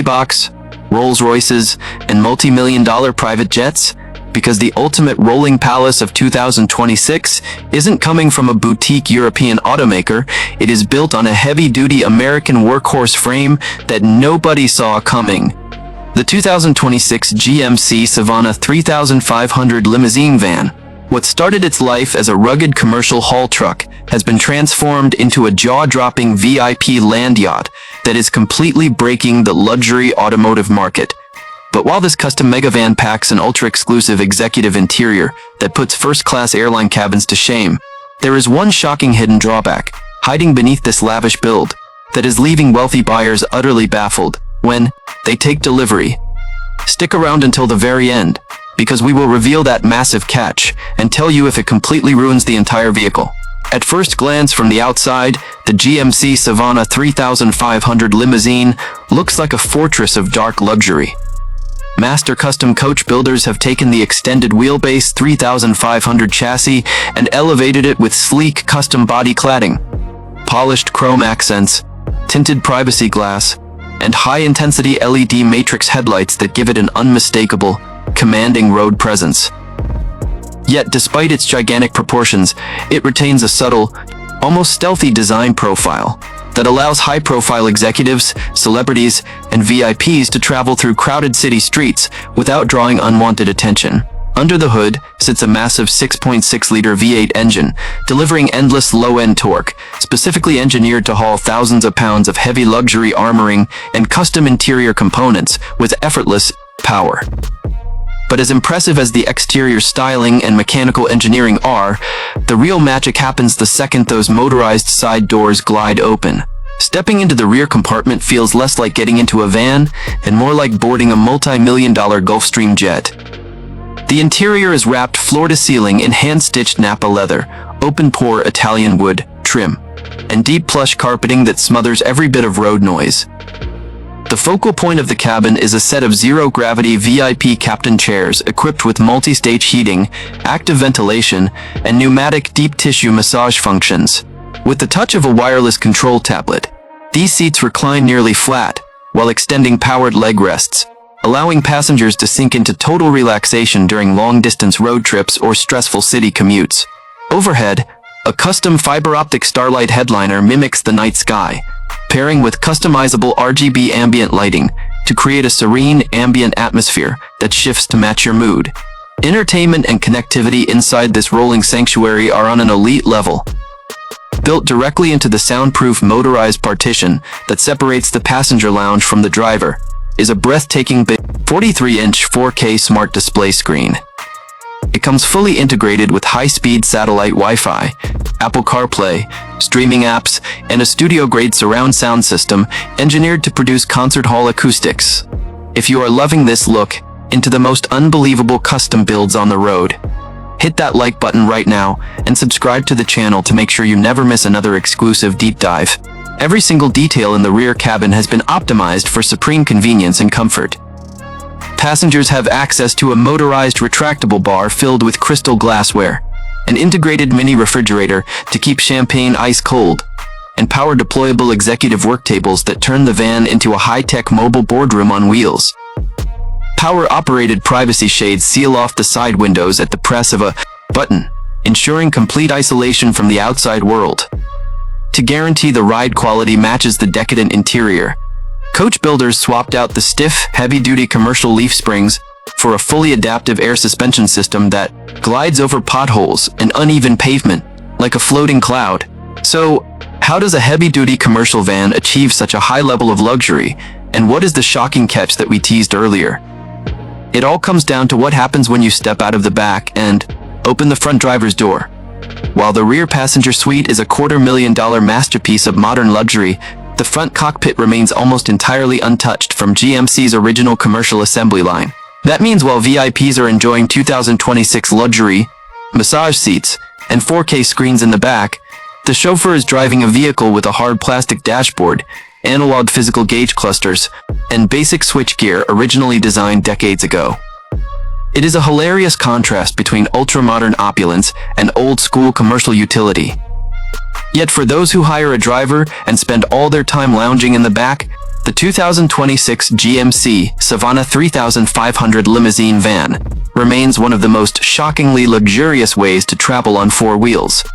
Maybachs, Rolls-Royces, and multi-million-dollar private jets? Because the ultimate rolling palace of 2026 isn't coming from a boutique European automaker, it is built on a heavy-duty American workhorse frame that nobody saw coming. The 2026 GMC Savana 3500 limousine van, what started its life as a rugged commercial haul truck, has been transformed into a jaw-dropping VIP land yacht that is completely breaking the luxury automotive market. But while this custom megavan packs an ultra-exclusive executive interior that puts first-class airline cabins to shame, there is one shocking hidden drawback, hiding beneath this lavish build, that is leaving wealthy buyers utterly baffled when they take delivery. Stick around until the very end, because we will reveal that massive catch and tell you if it completely ruins the entire vehicle. At first glance from the outside, the GMC Savana 3500 limousine looks like a fortress of dark luxury. Master custom coach builders have taken the extended wheelbase 3500 chassis and elevated it with sleek custom body cladding, polished chrome accents, tinted privacy glass, and high-intensity LED matrix headlights that give it an unmistakable, commanding road presence. Yet, despite its gigantic proportions, it retains a subtle, almost stealthy design profile that allows high-profile executives, celebrities, and VIPs to travel through crowded city streets without drawing unwanted attention. Under the hood sits a massive 6.6-liter V8 engine, delivering endless low-end torque, specifically engineered to haul thousands of pounds of heavy luxury armoring and custom interior components with effortless power. But as impressive as the exterior styling and mechanical engineering are, the real magic happens the second those motorized side doors glide open. Stepping into the rear compartment feels less like getting into a van and more like boarding a multi-million-dollar Gulfstream jet. The interior is wrapped floor-to-ceiling in hand-stitched Nappa leather, open-pore Italian wood trim, and deep plush carpeting that smothers every bit of road noise. The focal point of the cabin is a set of zero-gravity VIP captain chairs equipped with multi-stage heating, active ventilation, and pneumatic deep-tissue massage functions. With the touch of a wireless control tablet, these seats recline nearly flat, while extending powered leg rests, allowing passengers to sink into total relaxation during long-distance road trips or stressful city commutes. Overhead, a custom fiber-optic Starlight headliner mimics the night sky, pairing with customizable RGB ambient lighting to create a serene, ambient atmosphere that shifts to match your mood. Entertainment and connectivity inside this rolling sanctuary are on an elite level. Built directly into the soundproof motorized partition that separates the passenger lounge from the driver, is a breathtaking big 43-inch 4K smart display screen. It comes fully integrated with high-speed satellite Wi-Fi, Apple CarPlay, streaming apps, and a studio-grade surround sound system engineered to produce concert hall acoustics. If you are loving this look into the most unbelievable custom builds on the road, hit that like button right now and subscribe to the channel to make sure you never miss another exclusive deep dive. Every single detail in the rear cabin has been optimized for supreme convenience and comfort. Passengers have access to a motorized retractable bar filled with crystal glassware, an integrated mini refrigerator to keep champagne ice cold, and power deployable executive work tables that turn the van into a high-tech mobile boardroom on wheels. Power-operated privacy shades seal off the side windows at the press of a button, ensuring complete isolation from the outside world. To guarantee the ride quality matches the decadent interior, coachbuilders swapped out the stiff, heavy-duty commercial leaf springs for a fully adaptive air suspension system that glides over potholes and uneven pavement like a floating cloud. So, how does a heavy-duty commercial van achieve such a high level of luxury, and what is the shocking catch that we teased earlier? It all comes down to what happens when you step out of the back and open the front driver's door. While the rear passenger suite is a $250,000 masterpiece of modern luxury, the front cockpit remains almost entirely untouched from GMC's original commercial assembly line. That means while VIPs are enjoying 2026 luxury, massage seats, and 4K screens in the back, the chauffeur is driving a vehicle with a hard plastic dashboard, analog physical gauge clusters, and basic switchgear originally designed decades ago. It is a hilarious contrast between ultra-modern opulence and old-school commercial utility. Yet for those who hire a driver and spend all their time lounging in the back, The 2026 GMC Savana 3500 limousine van remains one of the most shockingly luxurious ways to travel on four wheels.